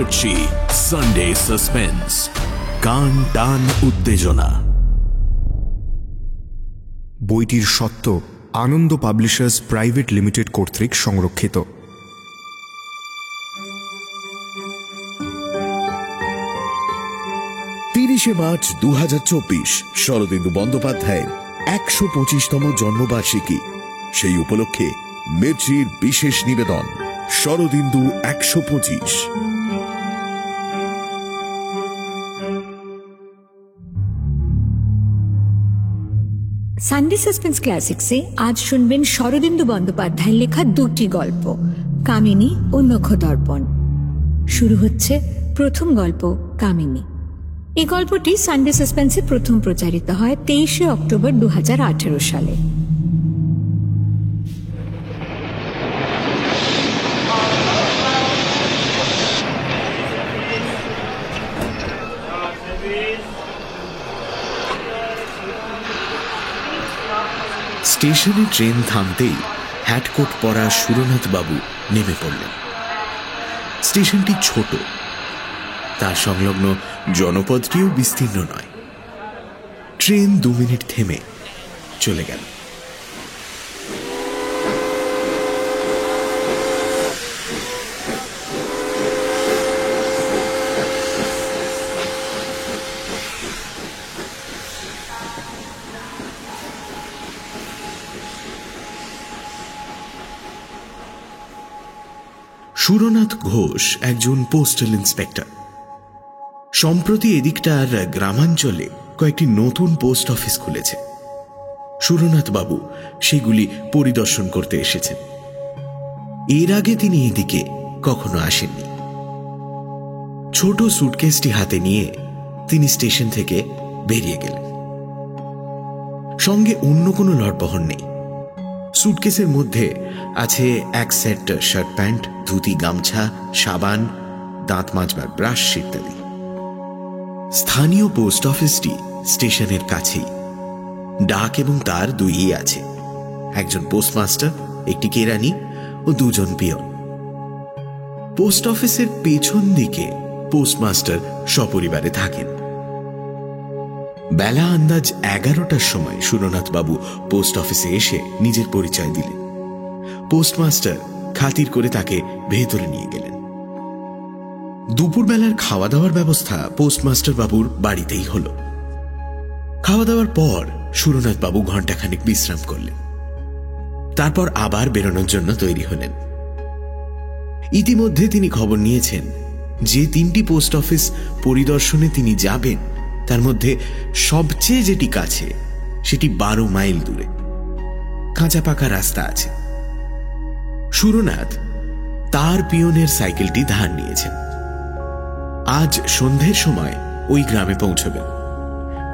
Mirchi Sunday suspense, কান টান উত্তেজনা। বইটির সত্ত্ব আনন্দ পাবলিশার্স প্রাইভেট লিমিটেড কর্তৃক সংরক্ষিত। 30 মার্চ 2024 শরদিন্দু বন্দ্যোপাধ্যায়ের 125তম জন্মবার্ষিকী। সেই উপলক্ষে মির্চির বিশেষ নিবেদন শরদিন্দু 125। সানডে সাসপেন্স ক্লাসিক্সে আজ শুনবেন শরদিন্দু বন্দ্যোপাধ্যায়ের লেখা দুটি গল্প, কামিনী ও নখদর্পণ। শুরু হচ্ছে প্রথম গল্প কামিনী। এই গল্পটি সানডে সাসপেন্সে প্রথম প্রচারিত হয় 23 অক্টোবর 2018 সালে। স্টেশনে ট্রেন থামতেই হ্যাটকোট পরা সুরনাথ বাবু নেমে পড়লেন। স্টেশনটি ছোট, তার সংলগ্ন জনপদটিও বিস্তীর্ণ নয়। ট্রেন 2 মিনিট থেমে চলে গেল। সুরনাথ ঘোষ একজন পোস্টাল ইন্সপেক্টর। সম্প্রতি এদিকটার গ্রামাঞ্চলে কয়েকটি নতুন পোস্ট অফিস খুলেছে। সুরনাথ বাবু সেগুলি পরিদর্শন করতে এসেছেন। এর আগে তিনি এদিকে কখনো আসেননি। ছোট সুটকেসটি হাতে নিয়ে তিনি স্টেশন থেকে বেরিয়ে গেলেন। সঙ্গে অন্য কোনো লটবহর নেই। সুটকেসের মধ্যে আছে এক সেট শার্ট প্যান্ট, ধুতি, গামছা, সাবান, দাঁত মাজবার ব্রাশ ইত্যাদি। স্থানীয় পোস্ট অফিসটি স্টেশনের কাছেই। ডাক এবং তার 2ই আছে, একজন পোস্টমাস্টার, একটি কেরানি ও 2 জন পিয়ন। পোস্ট অফিসের পেছন দিকে পোস্টমাস্টার সপরিবারে থাকেন। বেলা আন্দাজ 11টার সময় সুরনাথ বাবু পোস্ট অফিসে এসে নিজের পরিচয় দিলেন। পোস্টমাস্টার খাতির করে তাকে ভেতরে নিয়ে গেলেন। দুপুরবেলার খাওয়া দাওয়ার ব্যবস্থা পোস্টমাস্টার বাবুর বাড়িতেই হল। খাওয়া দাওয়ার পর সুরনাথ বাবু ঘণ্টাখানেক বিশ্রাম করলেন। তারপর আবার বেরোনোর জন্য তৈরি হলেন। ইতিমধ্যে তিনি খবর নিয়েছেন যে 3টি পোস্ট অফিস পরিদর্শনে তিনি যাবেন, তার মধ্যে সবচেয়ে যেটি কাছে সেটি 12 মাইল দূরে। কাঁচা পাকা রাস্তা আছে। সুরনাথ তার পিয়নের সাইকেলটি ধার নিয়েছেন। আজ সন্ধ্যের সময় ওই গ্রামে পৌঁছবেন।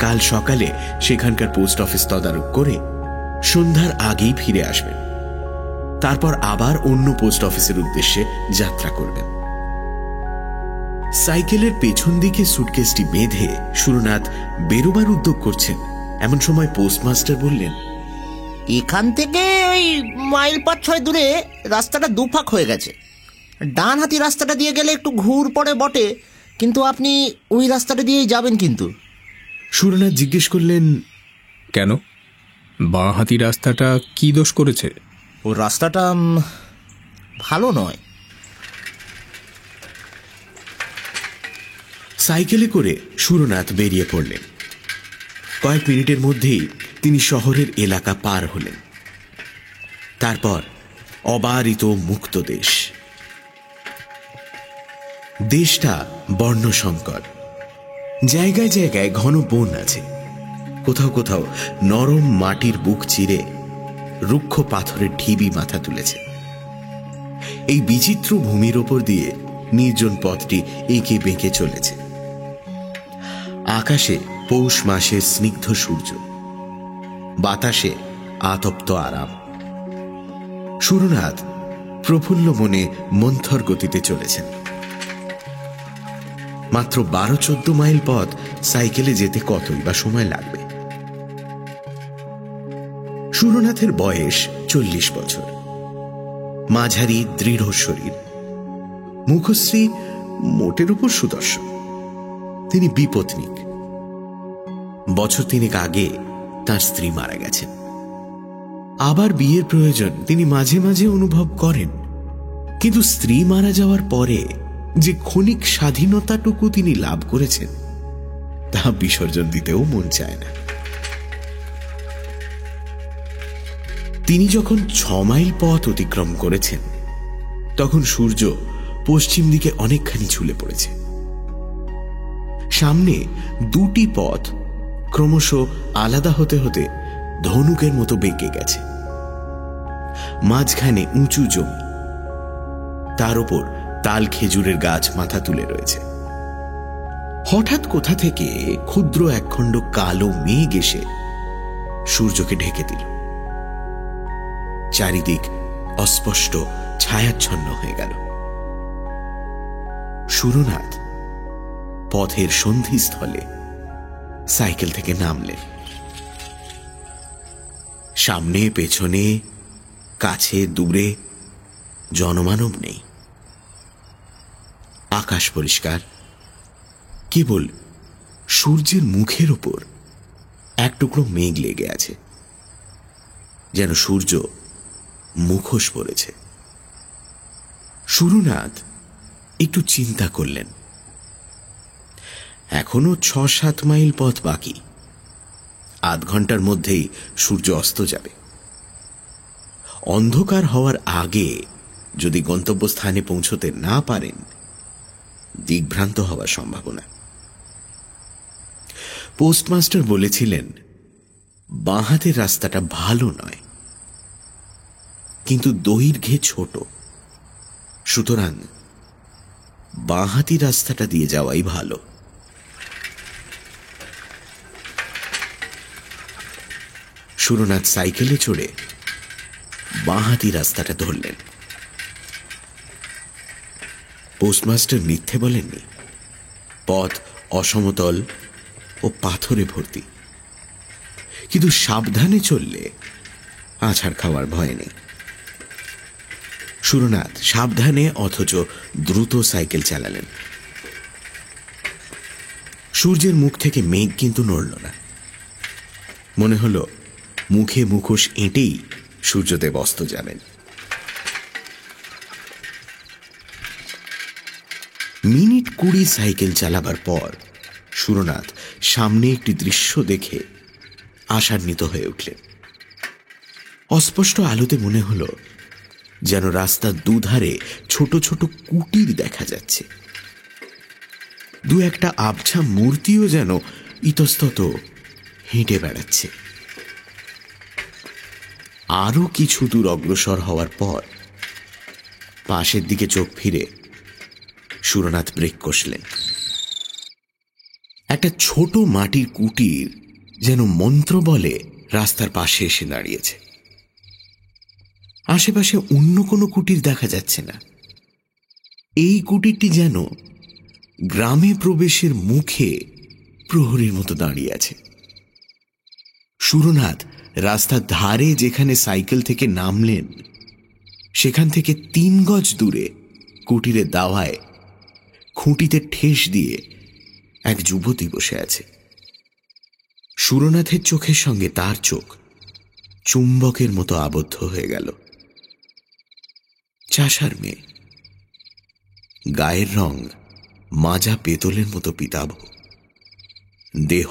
কাল সকালে সেখানকার পোস্ট অফিস তদারক করে সন্ধ্যার আগেই ফিরে আসবেন। তারপর আবার অন্য পোস্ট অফিসের উদ্দেশ্যে যাত্রা করবেন। সাইকেলের পেছন দিকে সুটকেসটি বেঁধে সুরনাথ বেরোবার উদ্যোগ করছেন, এমন সময় পোস্টমাস্টার বললেন, এখান থেকে ওই মাইল 5-6 দূরে রাস্তাটা দুফাক হয়ে গেছে। ডান হাতি রাস্তাটা দিয়ে গেলে একটু ঘুর পড়ে বটে, কিন্তু আপনি ওই রাস্তাটা দিয়েই যাবেন কিন্তু। সুরনাথ জিজ্ঞেস করলেন, কেন? বাঁ হাতি রাস্তাটা কি দোষ করেছে? ও রাস্তাটা ভালো নয়। সাইকেলে করে সুরনাথ বেরিয়ে পড়লেন। কয়েক মিনিটের মধ্যেই তিনি শহরের এলাকা পার হলেন। তারপর অবারিত মুক্ত দেশ। দেশটা বর্ণসংকর। জায়গায় জায়গায় ঘন বন আছে। কোথাও কোথাও নরম মাটির বুক চিরে রুক্ষ পাথরের ঢিবি মাথা তুলেছে। এই বিচিত্র ভূমির ওপর দিয়ে নির্জন পথটি এঁকে বেঁকে চলেছে। আকাশে পৌষ মাসের স্নিগ্ধ সূর্য, বাতাসে আতপ্ত আরাম। সুরনাথ প্রফুল্ল মনে মন্থর গতিতে চলেছেন। মাত্র 12-14 মাইল পথ সাইকেলে যেতে কতই বা সময় লাগবে। সুরনাথের বয়স 40 বছর। মাঝারি দৃঢ় শরীর, মুখশ্রী মোটের উপর সুদর্শন। তিনি বিপত্নিক। বছর তিনেক আগে তার স্ত্রী মারা গেছেন। আবার বিয়ের প্রয়োজন তিনি মাঝে মাঝে অনুভব করেন, কিন্তু স্ত্রী মারা যাওয়ার পরে যে ক্ষণিক স্বাধীনতাটুকু তিনি লাভ করেছেন তা বিসর্জন দিতেও মন চায় না। তিনি যখন 6 মাইল পথ অতিক্রম করেছেন তখন সূর্য পশ্চিম দিকে অনেকখানি ঝুলে পড়েছে। সামনে 2টি পথ ক্রমশ আলাদা হতে হতে ধনুকের মতো বেঁকে গেছে। মাঝখানে উঁচু জমি, তার উপর তাল খেজুরের গাছ মাথা তুলে রয়েছে। হঠাৎ কোথা থেকে ক্ষুদ্র একখণ্ড কালো মেঘ এসে সূর্যকে ঢেকে দিল। চারিদিক অস্পষ্ট ছায়াচ্ছন্ন হয়ে গেল। সুরনাথ পথের সন্ধিস্থলে সাইকেল থেকে নামলেন। সামনে পেছনে কাছে দূরে জনমানব নেই। আকাশ পরিষ্কার, কেবল সূর্যের মুখের ওপর এক টুকরো মেঘ লেগে আছে, যেন সূর্য মুখোশ পড়েছে। সুরনাথ একটু চিন্তা করলেন। এখনো 6-7 মাইল পথ বাকি। আধ ঘন্টার মধ্যেই সূর্য অস্ত যাবে। অন্ধকার হওয়ার আগে যদি গন্তব্যস্থানে পৌঁছতে না পারেন, দিগ্ভ্রান্ত হওয়ার সম্ভাবনা। পোস্টমাস্টার বলেছিলেন বাঁ হাতের রাস্তাটা ভালো নয়, কিন্তু দৈর্ঘ্যে ছোট, সুতরাং বাঁহাতি রাস্তাটা দিয়ে যাওয়াই ভালো। সুরনাথ সাইকেলে চড়ে বাঁহাতি রাস্তাটা ধরলেন। পোস্টমাস্টার মিথ্যে বলেননি। পথ অসমতল ও পাথরে ভর্তি, কিন্তু সাবধানে চললে আছাড় খাওয়ার ভয় নেই। সুরনাথ সাবধানে অথচ দ্রুত সাইকেল চালালেন। সূর্যের মুখ থেকে মেঘ কিন্তু নড়ল না। মনে হলো মুখে মুখোশ এঁটেই সূর্যদেব অস্ত যাবেন। মিনিট 20 সাইকেল চালাবার পর সুরনাথ সামনে একটি দৃশ্য দেখে আশান্বিত হয়ে উঠলেন। অস্পষ্ট আলোতে মনে হলো যেন রাস্তার দুধারে ছোট ছোট কুটির দেখা যাচ্ছে। 2-1টা আবছা মূর্তিও যেন ইতস্তত হেঁটে বেড়াচ্ছে। আরো কিছু দূর অগ্রসর হওয়ার পর পাশের দিকে চোখ ফিরে সুরনাথ ব্রেক কষলেন। একটা ছোট মাটির কুটির যেন মন্ত্র বলে রাস্তার পাশে এসে দাঁড়িয়েছে। আশেপাশে অন্য কোনো কুটির দেখা যাচ্ছে না। এই কুটিরটি যেন গ্রামে প্রবেশের মুখে প্রহরীর মতো দাঁড়িয়ে আছে। সুরনাথ রাস্তার ধারে যেখানে সাইকেল থেকে নামলেন সেখান থেকে 3 গজ দূরে কুটিরের দাওয়ায় খুঁটিতে ঠেস দিয়ে এক যুবতী বসে আছে। সুরনাথের চোখের সঙ্গে তার চোখ চুম্বকের মতো আবদ্ধ হয়ে গেল। চাষার মেয়ে, গায়ের রং মাজা পেতলের মতো পিতাভ, দেহ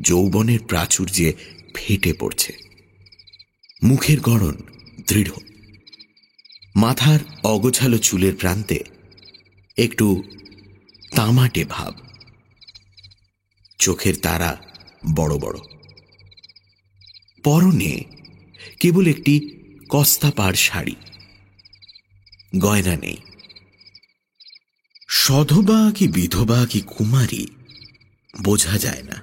যৌবনের প্রাচুর্যে ফেটে পড়ছে, মুখের গড়ন দৃঢ়, মাথার অগোছালো চুলের প্রান্তে একটু তামাটে ভাব, চোখের তারা বড় বড়। পরনে কেবল একটি কস্তা পাড় শাড়ি, গয়না নেই। সধবা কি বিধবা কি কুমারী বোঝা যায় না।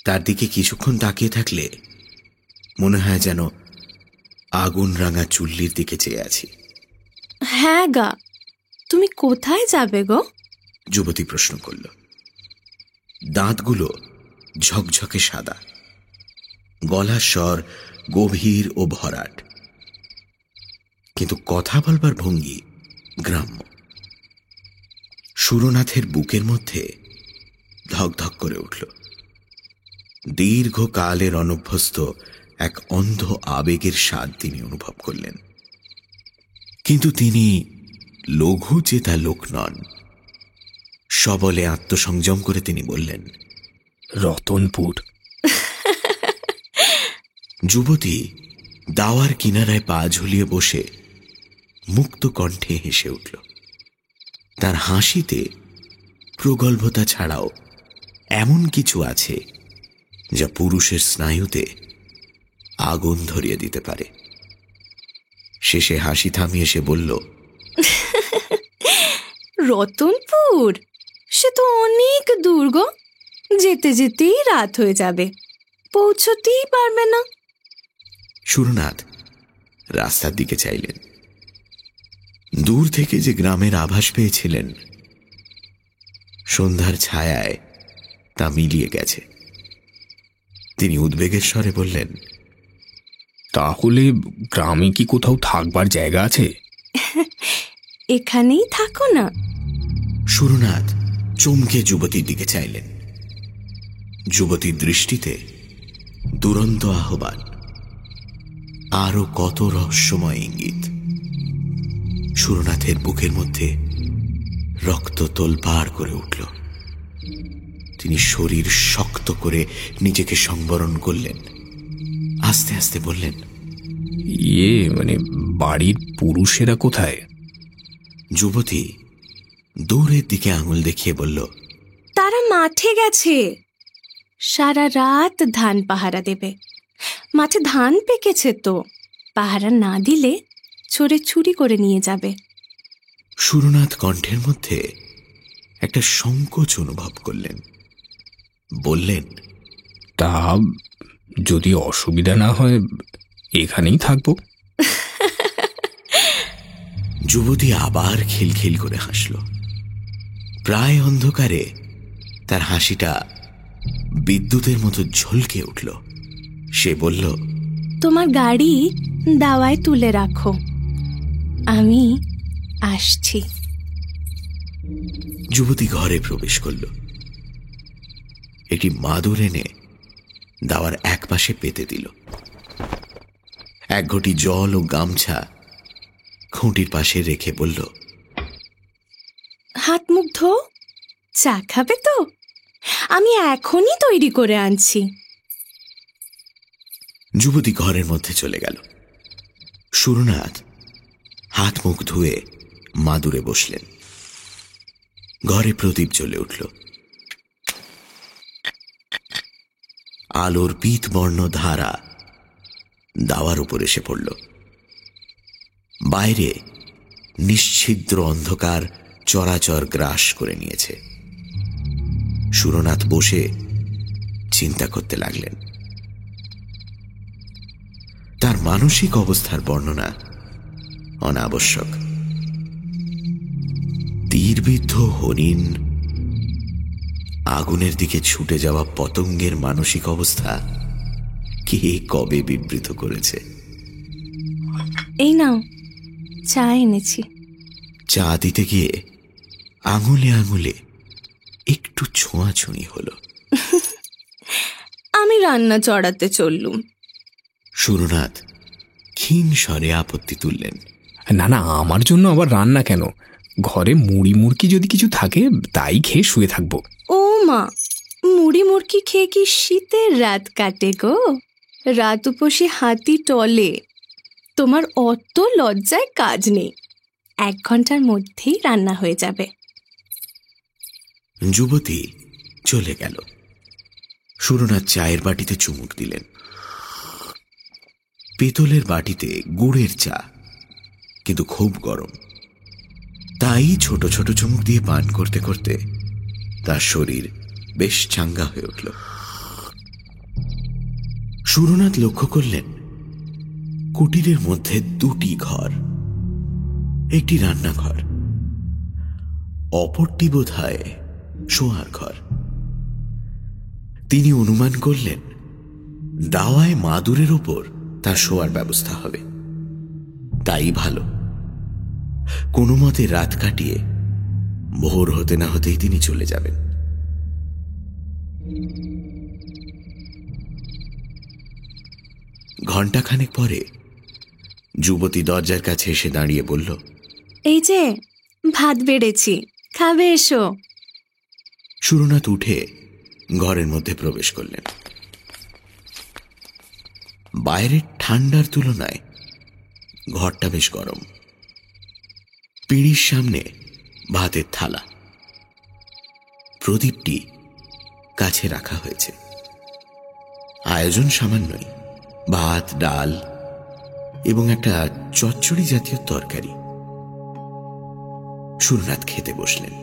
তার দিকে কিছুক্ষণ তাকিয়ে থাকলে মনে হয় যেন আগুন রাঙা চুল্লির দিকে চেয়ে আছি। হ্যাঁ গা, তুমি কোথায় যাবে গো? যুবতী প্রশ্ন করল। দাঁতগুলো ঝকঝকে সাদা, গলার স্বর গভীর ও ভরাট, কিন্তু কথা বলবার ভঙ্গি গ্রাম্য। সুরনাথের বুকের মধ্যে ধকধক করে উঠল। দীর্ঘকালের অনভ্যস্ত এক অন্ধ আবেগের স্বাদ তিনি অনুভব করলেন। কিন্তু তিনি লঘু চেতা লোক নন। সবলে আত্মসংযম করে তিনি বললেন, রতনপুর। যুবতী দাওয়ার কিনারায় পা ঝুলিয়ে বসে মুক্ত কণ্ঠে হেসে উঠল। তার হাসিতে প্রগল্ভতা ছাড়াও এমন কিছু আছে যা পুরুষের স্নায়ুতে আগুন ধরিয়ে দিতে পারে। শেষে হাসি থামিয়ে সে বলল, রতনপুর? সে তো অনেক দূর গো, যেতে যেতেই রাত হয়ে যাবে, পৌঁছতেই পারবে না। সুরনাথ রাস্তার দিকে চাইলেন। দূর থেকে যে গ্রামের আভাস পেয়েছিলেন, সন্ধ্যার ছায়ায় তা মিলিয়ে গেছে। তিনি উদ্বেগের স্বরে বললেন, তাহলে গ্রামে কি কোথাও থাকবার জায়গা আছে? এখানেই থাকো না। সুরনাথ চমকে যুবতীর দিকে চাইলেন। যুবতীর দৃষ্টিতে দুরন্ত আহ্বান, আরো কত রহস্যময় ইঙ্গিত। সুরনাথের বুকের মধ্যে রক্ত তোলপাড় করে উঠল। তিনি শরীর শক্ত করে নিজেকে সংবরণ করলেন। আস্তে আস্তে বললেন, মানে বাড়ির পুরুষেরা কোথায়? যুবতী দূরের দিকে আঙুল দেখিয়ে বলল, তারা মাঠে গেছে, সারা রাত ধান পাহারা দেবে। মাঠে ধান পেকেছে তো, পাহারা না দিলে চোরে চুরি করে নিয়ে যাবে। সুরনাথ কণ্ঠের মধ্যে একটা সংকোচ অনুভব করলেন। বললেন, তা যদি অসুবিধা না হয় এখানেই থাকবো। যুবতী আবার খিলখিল করে হাসল। প্রায় অন্ধকারে তার হাসিটা বিদ্যুতের মতো ঝলকে উঠল। সে বলল, তোমার গাড়ি দাওয়ায় তুলে রাখো, আমি আসছি। যুবতী ঘরে প্রবেশ করল। একটি মাদুর এনে দাওয়ার এক পাশে পেতে দিল। এক ঘটি জল ও গামছা খুঁটির পাশে রেখে বলল, হাত মুখ ধো, চা খাবে তো? আমি এখনই তৈরি করে আনছি। যুবতী ঘরের মধ্যে চলে গেল। সুরনাথ হাত মুখ ধুয়ে মাদুরে বসলেন। ঘরে প্রদীপ জ্বলে উঠল। আলোর পীতবর্ণ ধারা দাওয়ার উপর এসে পড়ল। বাইরে নিশ্ছিদ্র অন্ধকার চরাচর গ্রাস করে নিয়েছে। সুরনাথ বসে চিন্তা করতে লাগলেন। তার মানসিক অবস্থার বর্ণনা অনাবশ্যক। তীরবিদ্ধ হরিণ, আগুনের দিকে ছুটে যাওয়া পতঙ্গের মানসিক অবস্থা কে কবে বিবৃত করেছে? এই নাও, চা এনেছি। চা দিতে গিয়ে আঙুলে আঙুলে একটু ছোঁয়াছুঁই হলো। আমি রান্না চড়াতে চললুম। সুরনাথ ক্ষীণ স্বরে আপত্তি তুললেন, না না, আমার জন্য আবার রান্না কেন? ঘরে মুড়ি মুড়কি যদি কিছু থাকে তাই খেয়ে শুয়ে থাকবো। ও মা, মুড়ি মুড়কি খেয়ে কি শীতের রাত কাটে গো? রাত উপসে হাতি টলে। তোমার অত লজ্জায় কাজ নেই, 1 ঘন্টার মধ্যেই রান্না হয়ে যাবে। যুবতী চলে গেল। সুরনাথ চায়ের বাটিতে চুমুক দিলেন। পেতলের বাটিতে গুড়ের চা, কিন্তু খুব গরম। তাই ছোট ছোট চুমুক দিয়ে পান করতে করতে তার শরীর বেশ চাঙ্গা হয়ে উঠল। সুরনাথ লক্ষ্য করলেন কুটিরের মধ্যে 2টি ঘর, একটি রান্নাঘর, অপরটি বোধহয় শোয়ার ঘর। তিনি অনুমান করলেন দাওয়ায় মাদুরের ওপর তার শোয়ার ব্যবস্থা হবে। তাই ভালো। কোনো মতে রাত কাটিয়ে ভোর হতে না হতেই তিনি চলে যাবেন। ঘণ্টাখানেক পরে যুবতী দরজার কাছে এসে দাঁড়িয়ে বলল, এই যে ভাত বেড়েছি, খাবে এসো। সুরনাথ উঠে ঘরের মধ্যে প্রবেশ করলেন। বাইরের ঠান্ডার তুলনায় ঘরটা বেশ গরম। পিঁড়ির সামনে ভাতের থালা, প্রদীপটি কাছে রাখা হয়েছে। আয়োজন সামান্যই, ভাত, ডাল এবং একটা চচ্চড়ি জাতীয় তরকারি। সুরনাথ খেতে বসলেন।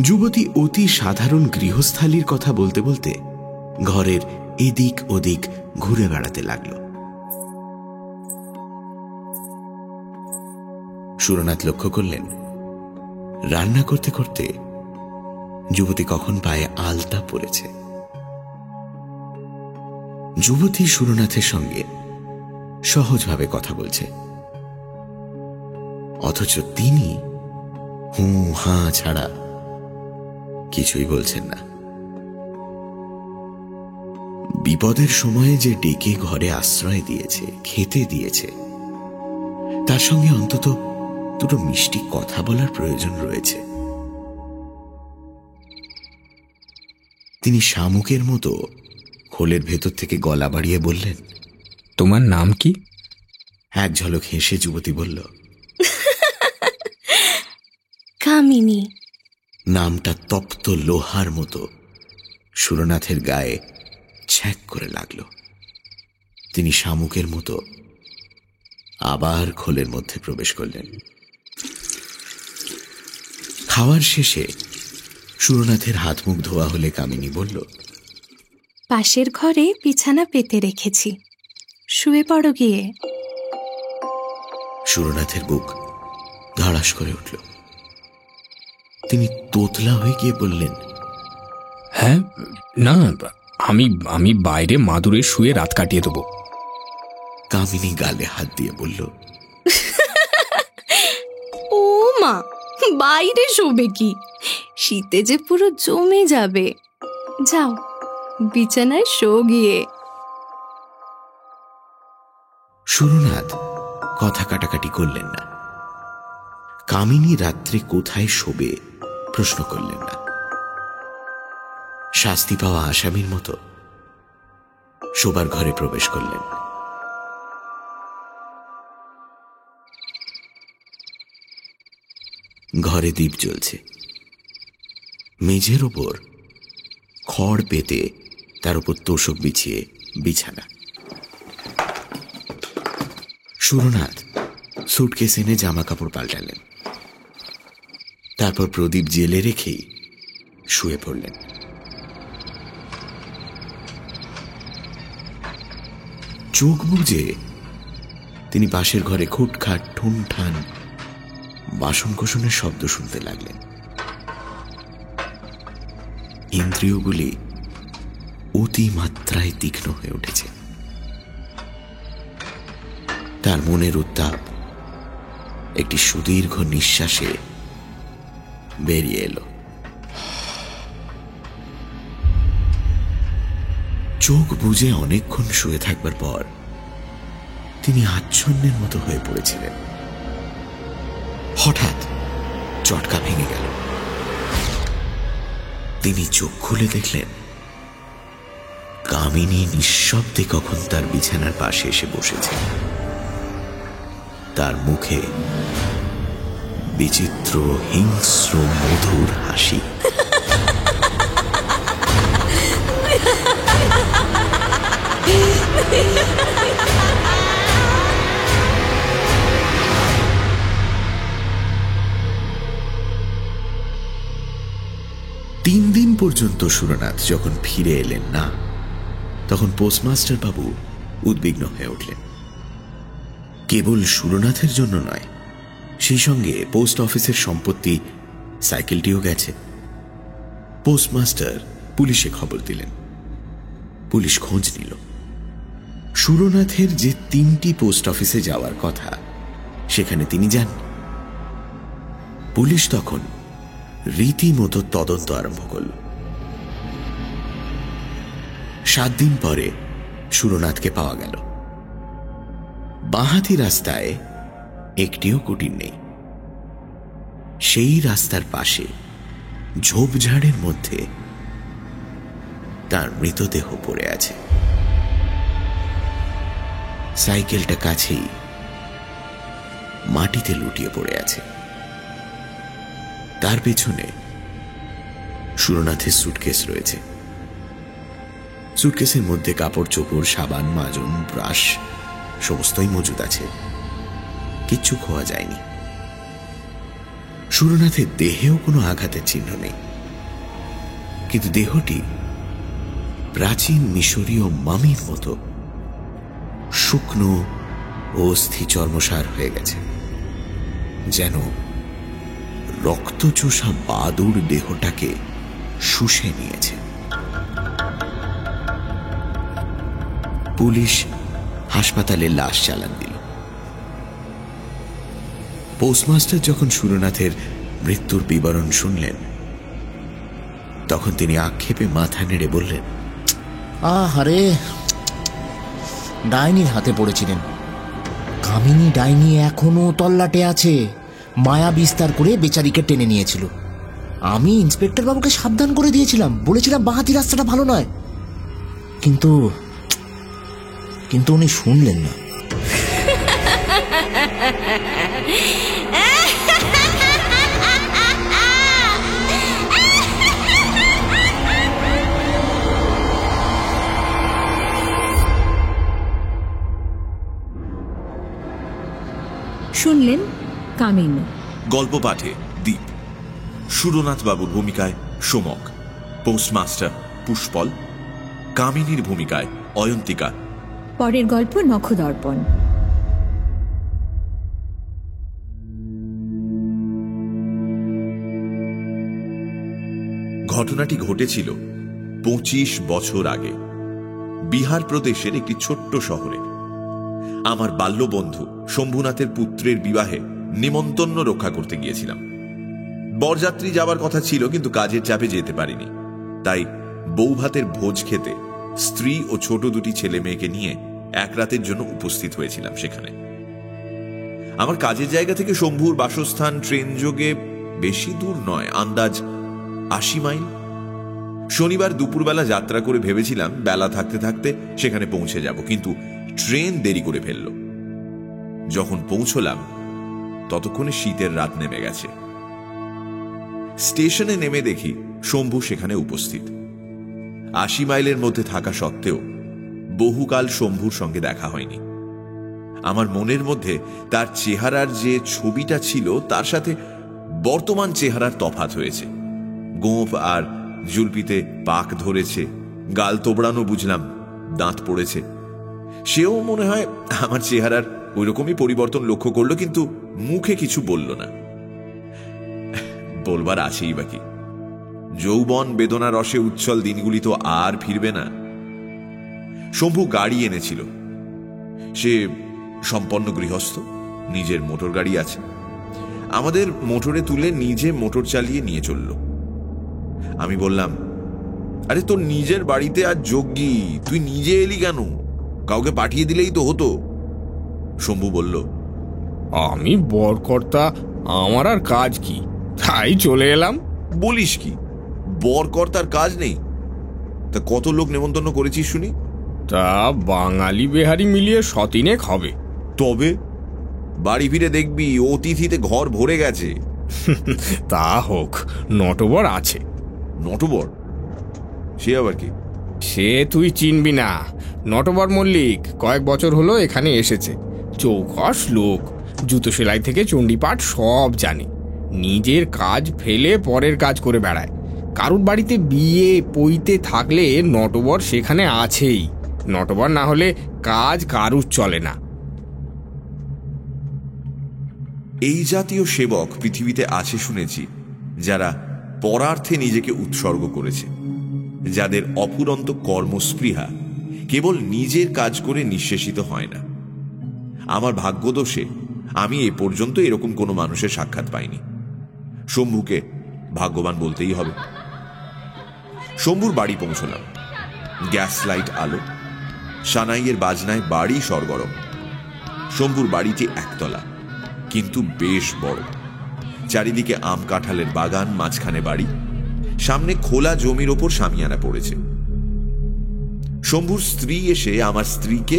যুবতী অতি সাধারণ গৃহস্থালির কথা বলতে বলতে ঘরের এদিক ওদিক ঘুরে বেড়াতে লাগল। সুরনাথ লক্ষ্য করলেন, রান্না করতে করতে যুবতী কখন পায়ে আলতা পড়েছে। যুবতী সুরনাথের সঙ্গে সহজভাবে কথা বলছে, অথচ তিনি হু হাঁ ছাড়া কিছুই বলছেন না। বিপদের সময়ে যে ডেকে ঘরে আশ্রয় দিয়েছে, খেতে দিয়েছে, তার সঙ্গে অন্তত দুটো মিষ্টি কথা বলার প্রয়োজন রয়েছে। তিনি শামুকের মতো খোলের ভেতর থেকে গলা বাড়িয়ে বললেন, তোমার নাম কি? এক ঝলক হেসে যুবতী বলল, কামিনী। নামটা তপ্ত লোহার মতো সুরনাথের গায়ে ছ্যাঁক করে লাগল। তিনি শামুকের মতো আবার খোলের মধ্যে প্রবেশ করলেন। খাওয়ার শেষে সুরনাথের হাত মুখ ধোয়া হলে কামিনী বলল, পাশের ঘরে বিছানা পেতে রেখেছি, শুয়ে পড়ো গিয়ে। সুরনাথের বুক ধড়াস করে উঠল। তিনি তোতলা হয়ে গিয়ে বললেন, হ্যাঁ, না, আমি বাইরে মাদুরে শুয়ে রাত কাটিয়ে দেবো। কামিনী গালে হাত দিয়ে বলল, ও মা, বাইরে শোবে কি? শীতে যে পুরো জমে যাবে। যাও, বিছানায় শো গিয়ে। সুরনাথ কথা কাটাকাটি করলেন না। কামিনী রাত্রে কোথায় শোবে প্রশ্ন করলেন না। শাস্তি পাওয়া আসামির মতো শোবার ঘরে প্রবেশ করলেন। ঘরে দীপ জ্বলছে। মেঝের ওপর খড় পেতে তার উপর তোষক বিছিয়ে বিছানা। সুরনাথ সুটকেস এনে জামা কাপড় পাল্টালেন। তারপর প্রদীপ জেলে রেখেই শুয়ে পড়লেন। চোখ বুজে তিনি পাশের ঘরে খুটখাট ঠুনঠান বাসনকোসনের শব্দ শুনতে লাগলেন। ইন্দ্রিয়গুলি অতিমাত্রায় তীক্ষ্ণ হয়ে উঠেছে। তার মনের উত্তাপ একটি সুদীর্ঘ নিঃশ্বাসে বেরিয়ে এলো। চোখ বুজে অনেকক্ষণ শুয়ে থাকবার পর তিনি আচ্ছন্নের মতো হয়ে পড়েছিলেন। হঠাৎ চটকা ভেঙে গেল। তিনি চোখ খুলে দেখলেন, কামিনী নিঃশব্দে কখন তার বিছানার পাশে এসে বসেছে। তার মুখে বিচিত্র হিংস্র মধুর হাসি। তিন দিন পর্যন্ত সুরনাথ যখন ফিরে এলেন না, তখন পোস্টমাস্টার বাবু উদ্বিগ্ন হয়ে উঠলেন। কেবল সুরনাথের জন্য নয়, সেই সঙ্গে পোস্ট অফিসের সম্পত্তি, সাইকেলটিও গেছে। পোস্টমাস্টার পুলিশে খবর দিলেন। পুলিশ খোঁজ নিল। সুরনাথের যে 3টি পোস্ট অফিসে যাওয়ার কথা, সেখানে তিনি যাননি। পুলিশ তখন রীতিমতো তদন্ত আরম্ভ করল। 7 দিন পরে সুরনাথকে পাওয়া গেল। বাঁহাতি রাস্তায় একটিও কুটির নেই। সেই রাস্তার পাশে ঝোপঝাড়ের মধ্যে তার মৃতদেহ পড়ে আছে। সাইকেলটা কাছেই মাটিতে লুটিয়ে পড়ে আছে। তার পেছনে সুরনাথের সুটকেস রয়েছে। সুটকেসের মধ্যে কাপড় চোপড়, সাবান, মাজন, ব্রাশ সমস্তই মজুদ আছে। কিচ্ছু খোয়া যায়নি। সুরনাথের দেহেও কোনো আঘাতের চিহ্ন নেই, কিন্তু দেহটি প্রাচীন মিশরীয় মামির মতো শুকনো ও অস্থি চর্মসার হয়ে গেছে, যেন রক্তচোষা বাদুড় দেহটাকে শুষে নিয়েছে। পুলিশ হাসপাতালে লাশ চালান দিল। পোস্টমাস্টার যখন সুরনাথের মৃত্যুর বিবরণ শুনলেন, তখন তিনি আক্ষেপে মাথা নেড়ে বললেন, আহারে, ডাইনির হাতে পড়েছিলেন। কামিনী ডাইনি এখনো তল্লাটে আছে। মায়া বিস্তার করে বেচারিকে টেনে নিয়েছিল। আমি ইন্সপেক্টর বাবুকে সাবধান করে দিয়েছিলাম, বলেছিলাম বাঁহাতি রাস্তাটা ভালো নয়, কিন্তু উনি শুনলেন না। শুনলেন কামিনী। গল্প পাঠে দীপ, সুরনাথ বাবুর ভূমিকায় সোমক, পোস্টমাস্টার পুষ্পল, কামিনীর ভূমিকায় অয়ন্তিকা। পরের গল্প নখদর্পণ। ঘটনাটি ঘটেছিল 25 বছর আগে, বিহার প্রদেশের একটি ছোট্ট শহরে। আমার বাল্যবন্ধু শম্ভুনাথের পুত্রের বিবাহে নিমন্ত্রণ রক্ষা করতে গিয়েছিলাম। বরযাত্রী যাবার কথা ছিল, কিন্তু কাজের চাপে যেতে পারিনি। তাই বৌভাতের ভোজ খেতে স্ত্রী ও ছোট দুটি ছেলে মেয়েকে নিয়ে এক রাতের জন্য উপস্থিত হয়েছিলাম সেখানে। আমার কাজের জায়গা থেকে শম্ভুর বাসস্থান ট্রেন যোগে বেশি দূর নয়, আন্দাজ 80 মাইল। শনিবার দুপুরবেলা যাত্রা করে ভেবেছিলাম বেলা থাকতে থাকতে সেখানে পৌঁছে যাব, কিন্তু ট্রেন দেরি করে ফেলল। যখন পৌঁছলাম ততক্ষণে শীতের রাত নেমে গেছে। স্টেশনে নেমে দেখি শম্ভু সেখানে উপস্থিত। 80 মাইলের মধ্যে থাকা সত্ত্বেও বহুকাল শম্ভুর সঙ্গে দেখা হয়নি। আমার মনের মধ্যে তার চেহারার যে ছবিটা ছিল তার সাথে বর্তমান চেহারার তফাৎ হয়েছে। গোঁফ আর জুলপিতে পাক ধরেছে, গাল তোবড়ানো বুঝলাম, দাঁত পড়েছে। সেও মনে হয় আমার চেহারার ওই রকমই পরিবর্তন লক্ষ্য করলো, কিন্তু মুখে কিছু বলল না। বলবার আছেই বাকি, যৌবন বেদনা রসে উচ্ছল দিনগুলি তো আর ফিরবে না। শম্ভু গাড়ি এনেছিল। সে সম্পন্ন গৃহস্থ, নিজের মোটর গাড়ি আছে। আমাদের মোটরে তুলে নিজে মোটর চালিয়ে নিয়ে চলল। আমি বললাম, আরে তোর নিজের বাড়িতে আজ যজ্ঞী, তুই নিজে এলি কেন? কাউকে পাঠিয়ে দিলেই তো হতো। শম্ভু বলল, আমি বরকর্তা, আমার আর কাজ কি, তাই চলে এলাম। বলিস কি, বরকর্তার কাজ নেই? তা কত লোক নেমন্তন্ন করেছিস শুনি? তা বাঙালি বেহারি মিলিয়ে 100-3 হবে। তবে বাড়ি ফিরে দেখবি অতিথিতে ঘর ভরে গেছে। তা হোক, নটবর আছে। নটবর? সে আবার কি? সে তুই চিনবি না। নটবর মল্লিক কয়েক বছর হলো এখানে এসেছে। চৌখস লোক, জুতো সেলাই থেকে চণ্ডীপাঠ সব জানে। নিজের কাজ ফেলে পরের কাজ করে বেড়ায়। কারুর বাড়িতে বিয়ে পইতে থাকলে নটবর সেখানে আছেই। নটবর না হলে কাজ কারুর চলে না। এই জাতীয় সেবক পৃথিবীতে আছে শুনেছি, যারা পরার্থে নিজেকে উৎসর্গ করেছে, যাদের অফুরন্ত কর্মস্পৃহা কেবল নিজের কাজ করে নিঃশেষিত হয় না। আমার ভাগ্যদোষে আমি এ পর্যন্ত এরকম কোনো মানুষের সাক্ষাৎ পাইনি। শম্ভুকে ভাগ্যবান বলতেই হবে। শম্ভুর বাড়ি পৌঁছলাম। গ্যাস লাইট আলো, সানাইয়ের বাজনায় বাড়ি সরগরম। শম্ভুর বাড়িটি একতলা, কিন্তু বেশ বড়। চারিদিকে আম কাঁঠালের বাগান, মাঝখানে বাড়ি, সামনে খোলা জমির ওপর শামিয়ানা পড়েছে। শম্ভুর স্ত্রী এসে আমার স্ত্রীকে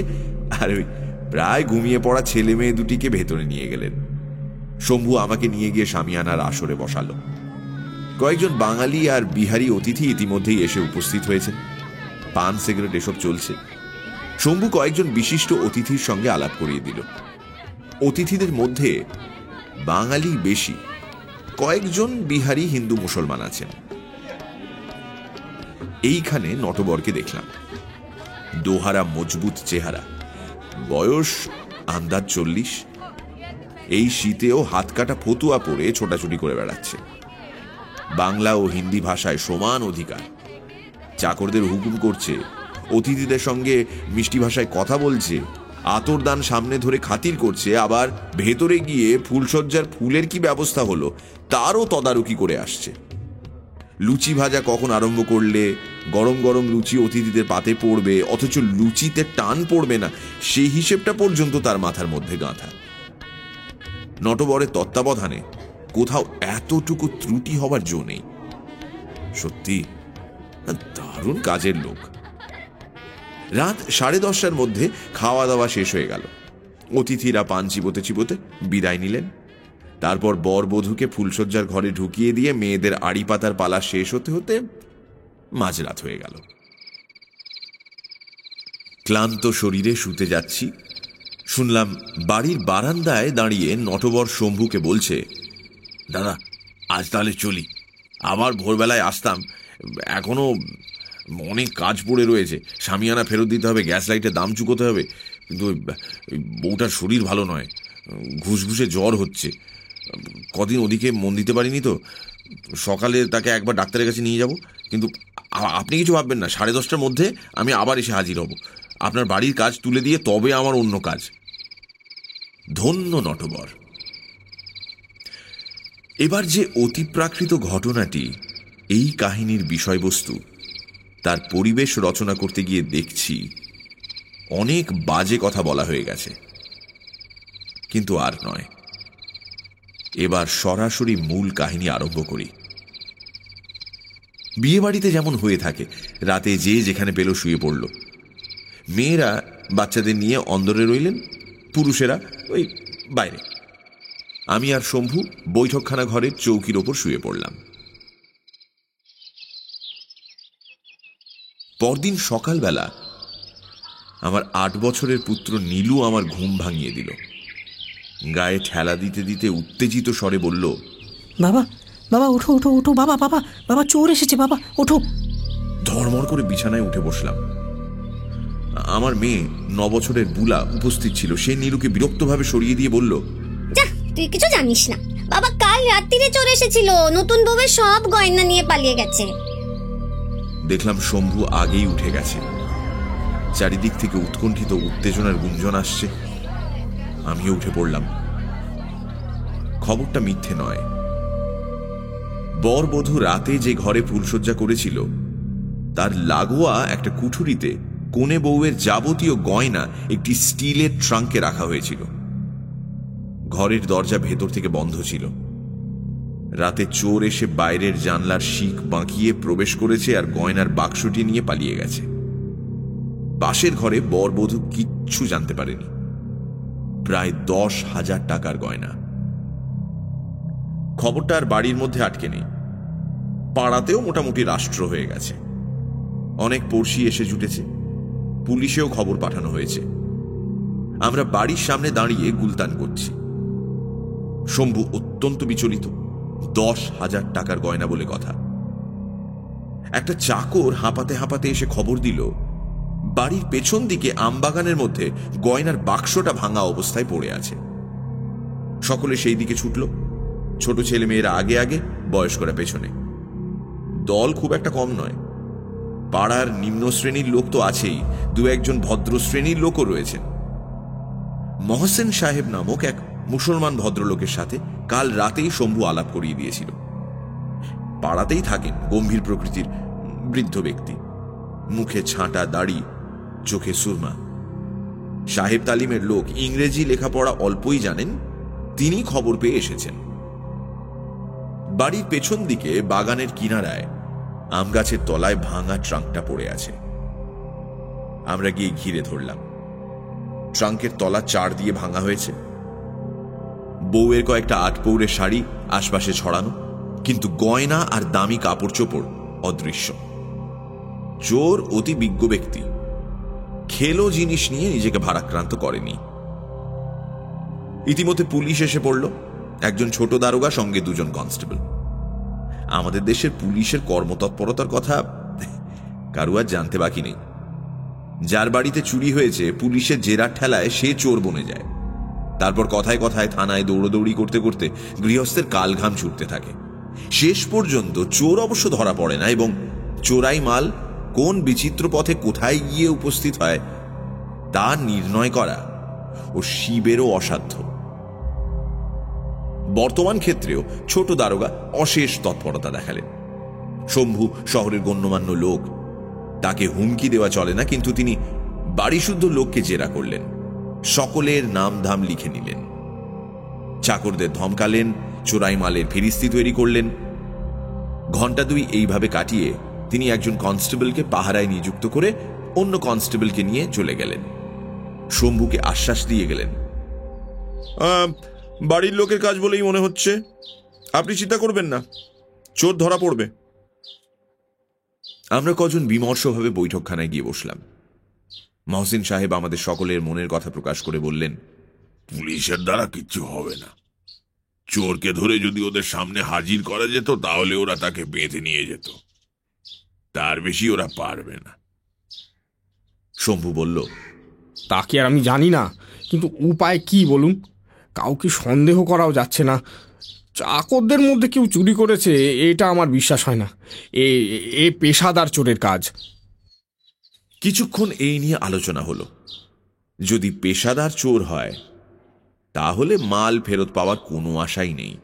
আর ওই প্রায় ঘুমিয়ে পড়া ছেলে মেয়ে দুটিকে ভেতরে নিয়ে গেলেন। শম্ভু আমাকে নিয়ে গিয়ে শামিয়ানার আসরে বসালো। কয়েকজন বাঙালি আর বিহারি অতিথি ইতিমধ্যেই এসে উপস্থিত হয়েছে। পান সিগারেট এসব চলছে। শম্ভু কয়েকজন বিশিষ্ট অতিথির সঙ্গে আলাপ করিয়ে দিল। অতিথিদের মধ্যে বাঙালি বেশি, কয়েকজন বিহারি হিন্দু মুসলমান আছেন। এইখানে নটবরকে দেখলাম। দোহারা মজবুত চেহারা, বয়স আন্দাজ 40। এই শীতেও হাত কাটা ফতুয়া পরে ছোটাছুটি করে বেড়াচ্ছে। বাংলা ও হিন্দি ভাষায় সমান অধিকার। চাকরদের হুকুম করছে, অতিথিদের সঙ্গে মিষ্টি ভাষায় কথা বলছে, আতর দান সামনে ধরে খাতির করছে, আবার ভেতরে গিয়ে ফুলসজ্জার ফুলের কি ব্যবস্থা হলো তারও তদারকি করে আসছে। লুচি ভাজা কখন আরম্ভ করলে গরম গরম লুচি অতিথিদের পাতে পড়বে, অথচ লুচিতে টান পড়বে না, সেই হিসেবটা পর্যন্ত তার মাথার মধ্যে গাঁথা। নটবরের তত্ত্বাবধানে কোথাও এতটুকু ত্রুটি হবার জো নেই। সত্যি দারুণ কাজের লোক। রাত 10:30টার মধ্যে খাওয়া দাওয়া শেষ হয়ে গেল। অতিথিরা পান চিবোতে চিবোতে বিদায় নিলেন। তারপর বর বধূকে ফুলসজ্জার ঘরে ঢুকিয়ে দিয়ে মেয়েদের আড়ি পাতার পালা শেষ হতে হতে মাঝরাত হয়ে গেল। ক্লান্ত শরীরে শুতে যাচ্ছি, শুনলাম বাড়ির বারান্দায় দাঁড়িয়ে নটবর শম্ভুকে বলছে, দাদা আজ তাহলে চলি, আবার ভোরবেলায় আসতাম, এখনো অনেক কাজ পড়ে রয়েছে, শামিয়ানা ফেরত দিতে হবে, গ্যাস লাইটের দাম চুকোতে হবে, কিন্তু বউটার শরীর ভালো নয়, ঘুষঘুষে জ্বর হচ্ছে, কদিন ওদিকে মন দিতে পারিনি তো, সকালে তাকে একবার ডাক্তারের কাছে নিয়ে যাব, কিন্তু আপনি কিছু ভাববেন না, 10:30টার মধ্যে আমি আবার এসে হাজির হব, আপনার বাড়ির কাজ তুলে দিয়ে তবে আমার অন্য কাজ। ধন্য নটবর। এবার যে অতিপ্রাকৃত ঘটনাটি এই কাহিনীর বিষয়বস্তু, তার পরিবেশ রচনা করতে গিয়ে দেখছি অনেক বাজে কথা বলা হয়ে গেছে, কিন্তু আর নয়। এবার সরাসরি মূল কাহিনী আরম্ভ করি। বিয়ে বাড়িতে যেমন হয়ে থাকে, রাতে যে যেখানে পেল শুয়ে পড়ল। মেয়েরা বাচ্চাদের নিয়ে অন্দরে রইলেন, পুরুষেরা ওই বাইরে। আমি আর শম্ভু বৈঠকখানা ঘরের চৌকির ওপর শুয়ে পড়লাম। পরদিন সকালবেলা আমার 8 বছরের পুত্র নীলু আমার ঘুম ভাঙিয়ে দিল। গায়ে ঠেলা দিতে দিতে উত্তেজিত স্বরে বলল, বাবা বাবা ওঠো ওঠো ওঠো, বাবা বাবা বাবা চোর এসেছে, বাবা ওঠো। ধর্মর করে বিছানায় উঠে বসলাম। আমার মেয়ে 9 বছরের বুলা উপস্থিত ছিল। সে নীলুকে বিরক্তভাবে সরিয়ে দিয়ে বলল, যা, তুই কিছু জানিস না, বাবা কাল রাত্রিরে চোর এসেছিল, নতুন বউয়ের সব গয়না নিয়ে পালিয়ে গেছে। দেখলাম শম্ভু আগেই উঠে গেছে। চারিদিক থেকে উৎকণ্ঠিত উত্তেজনার গুঞ্জন আসছে। আমিও উঠে পড়লাম। খবরটা মিথ্যে নয়। বর বধূ রাতে যে ঘরে ফুলসজ্জা করেছিল তার লাগোয়া একটা কুঠুরিতে কোণে বউয়ের যাবতীয় গয়না একটি স্টিলের ট্রাঙ্কে রাখা হয়েছিল। ঘরের দরজা ভেতর থেকে বন্ধ ছিল। রাতে চোর এসে বাইরের জানলার শিক বাঁকিয়ে প্রবেশ করেছে আর গয়নার বাক্সটি নিয়ে পালিয়ে গেছে। পাশের ঘরে বর বধূ কিচ্ছু জানতে পারেনি। প্রায় 10,000 টাকার গয়না। খবরটা আর বাড়ির মধ্যে আটকে নেই, পাড়াতেও মোটামুটি রাষ্ট্র হয়ে গেছে। অনেক পড়শি এসে জুটেছে, পুলিশেও খবর পাঠানো হয়েছে। আমরা বাড়ির সামনে দাঁড়িয়ে গুলতান করছি। শম্ভু অত্যন্ত বিচলিত। 10,000 টাকার গয়না বলে কথা। একটা চাকর হাঁপাতে হাঁপাতে এসে খবর দিল, বাড়ির পেছন দিকে আমবাগানের মধ্যে গয়নার বাক্সটা ভাঙা অবস্থায় পড়ে আছে। সকলে সেই দিকে ছুটল। ছোট ছেলে মেয়েরা আগে আগে, বয়স্করা পেছনে। দল খুব একটা কম নয়। পাড়ার নিম্ন শ্রেণীর লোক তো আছেই, 2-1 জন ভদ্র শ্রেণীর লোকও রয়েছেন। মহসেন সাহেব নামক এক মুসলমান ভদ্রলোকের সাথে কাল রাতেই শম্ভু আলাপ করিয়ে দিয়েছিল। পাড়াতেই থাকেন গম্ভীর প্রকৃতির বৃদ্ধ ব্যক্তি, মুখে ছাঁটা দাড়ি, চোখে সুরমা। সাহেব তালিমের লোক, ইংরেজি লেখাপড়া অল্পই জানেন, তিনি খবর পেয়ে এসেছেন। বাড়ির পেছন দিকে বাগানের কিনারায় আম গাছের তলায় ভাঙা ট্রাঙ্কটা পড়ে আছে। আমরা গিয়ে ঘিরে ধরলাম। ট্রাঙ্কের তলা চার দিয়ে ভাঙা হয়েছে। বউয়ের কয়েকটা আটপৌরের শাড়ি আশপাশে ছড়ানো, কিন্তু গয়না আর দামি কাপড় চোপড় অদৃশ্য। চোর অতি বিজ্ঞ ব্যক্তি, খেলো জিনিস নিয়ে নিজেকে ভারাক্রান্ত করেনি। ইতিমধ্যে পুলিশ এসে পড়ল, একজন ছোট দারোগা, সঙ্গে দুজন কনস্টেবল। আমাদের দেশের পুলিশের কর্মতৎপরতার কথা কারু আর জানতে বাকি নেই। যার বাড়িতে চুরি হয়েছে, পুলিশের জেরার ঠেলায় সে চোর বনে যায়। তারপর কথায় কথায় থানায় দৌড়দৌড়ি করতে করতে গৃহস্থের কালঘাম ছুটতে থাকে। শেষ পর্যন্ত চোর অবশ্য ধরা পড়ে না, এবং চোরাই মাল কোন বিচিত্র পথে কোথায় গিয়ে উপস্থিত হয় তা নির্ণয় করা ও শিবেরও অসাধ্য। বর্তমান ক্ষেত্রেও ছোট দারোগা অশেষ তৎপরতা দেখালেন। শম্ভু শহরের গণ্যমান্য লোক, তাকে হুমকি দেওয়া চলে না, কিন্তু তিনি বাড়িশুদ্ধ লোককে জেরা করলেন, সকলের নাম ধাম লিখে নিলেন, চাকরদের ধমকালেন, চোরাই মালের ফিরিস্তি তৈরি করলেন। ঘণ্টা দুই এইভাবে কাটিয়ে তিনি একজন কনস্টেবলকে পাহারায় নিযুক্ত করে অন্য কনস্টেবলকে নিয়ে চলে গেলেন। শম্ভুকে আশ্বাস দিয়ে গেলেন, বাড়ির লোকের কাজ বলেই মনে হচ্ছে, আপনি চিন্তা করবেন না, চোর ধরা পড়বে। আমরা কজন বিমর্ষভাবে বৈঠকখানায় গিয়ে বসলাম। মহসিন সাহেব আমাদের সকলের মনের কথা প্রকাশ করে বললেন, পুলিশের দ্বারা কিচ্ছু হবে না। চোরকে ধরে যদি ওদের সামনে হাজির করা যেত, তাহলে ওরা তাকে বেঁধে নিয়ে যেত, তার বেশি ওরা পারবে না। শম্ভু বলল, তাকে আর আমি জানি না, কিন্তু উপায় কি বলুন? কাউকে সন্দেহ করাও যাচ্ছে না। চাকরদের মধ্যে কেউ চুরি করেছে এটা আমার বিশ্বাস হয় না। এ পেশাদার চোরের কাজ। কিছুক্ষণ এই নিয়ে আলোচনা হলো। যদি পেশাদার চোর হয়, তাহলে মাল ফেরত পাওয়ার কোনো আশাই নেই।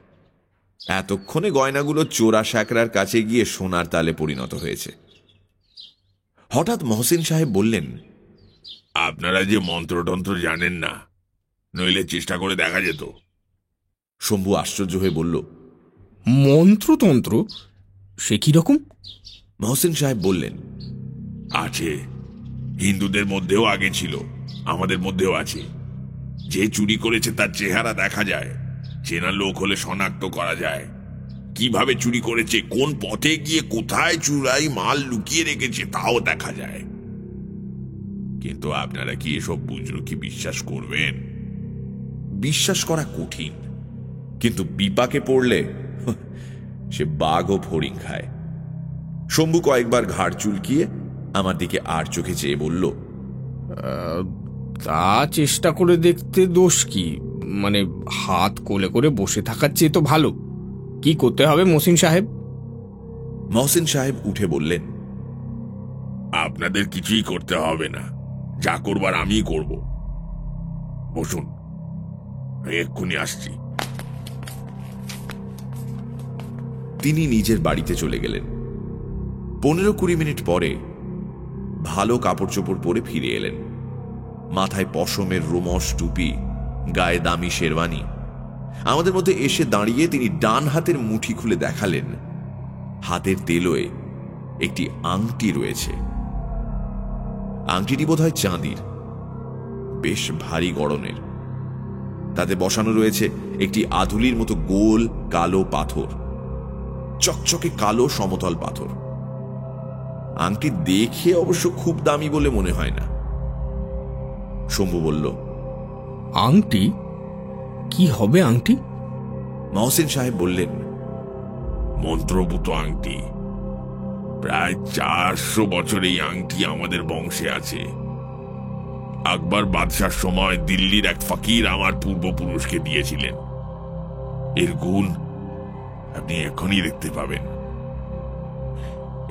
এতক্ষণে গয়নাগুলো চোরা শ্যাকরার কাছে গিয়ে সোনার তালে পরিণত হয়েছে। হঠাৎ মহসিন সাহেব বললেন, আপনারা যে মন্ত্রতন্ত্র জানেন না, নইলে চেষ্টা করে দেখা যেত। শম্ভু আশ্চর্য হয়ে বলল, মন্ত্রতন্ত্র? সে কি রকম? মহসিন সাহেব বললেন, আছে, হিন্দুদের মধ্যেও আগে ছিল, আমাদের মধ্যেও আছে। যে চুরি করেছে তার চেহারা দেখা যায়, চেনা লোক হলে শনাক্ত করা যায়। কিভাবে চুরি করেছে, কোন পথে গিয়ে কোথায় চুরাই মাল লুকিয়ে রেখেছে তাও দেখা যায়। কিন্তু আপনারা কি এসব বুঝলো কি বিশ্বাস করবেন? বিশ্বাস করা কঠিন, কিন্তু বিপাকে পড়লে সে বাঘও ফড়িং খায়। শম্ভু কয়েকবার ঘাড় চুলকিয়ে আমার দিকে আর চোখে চেয়ে বলল, তা চেষ্টা করে দেখতে দোষ কি? মানে হাত কোলে করে বসে থাকার চেয়ে তো ভালো। কি করতে হবে মহসিন সাহেব? মহসিন সাহেব উঠে বললেন, আপনাদের কিছুই করতে হবে না, যা করবার আমিই করব। বসুন, এক্ষুনি আসছি। তিনি নিজের বাড়িতে চলে গেলেন। 15-20 মিনিট পরে ভালো কাপড় চোপড় পরে ফিরে এলেন। মাথায় পশমের রোমশ টুপি, গায়ে দামি শেরওয়ানি। আমাদের মধ্যে এসে দাঁড়িয়ে তিনি ডান হাতের মুঠি খুলে দেখালেন, হাতের তেলোয় একটি আংটি রয়েছে। আংটিটি বোধহয় চাঁদির, বেশ ভারী গড়নের। তাতে বসানো রয়েছে একটি আধুলির মতো গোল কালো পাথর, চকচকে কালো সমতল পাথর। আংটি দেখে অবশ্য খুব দামি বলে মনে হয় না। শম্ভু বলল, আংটি? কি হবে আংটি? মহসিন সাহেব বললেন, মন্ত্রপুত আংটি। প্রায় 400 বছর এই আংটি আমাদের বংশে আছে। আকবর বাদশার সময় দিল্লির এক ফকির আমার পূর্বপুরুষকে দিয়েছিলেন। এর গুণ আপনি এখনই দেখতে পাবেন।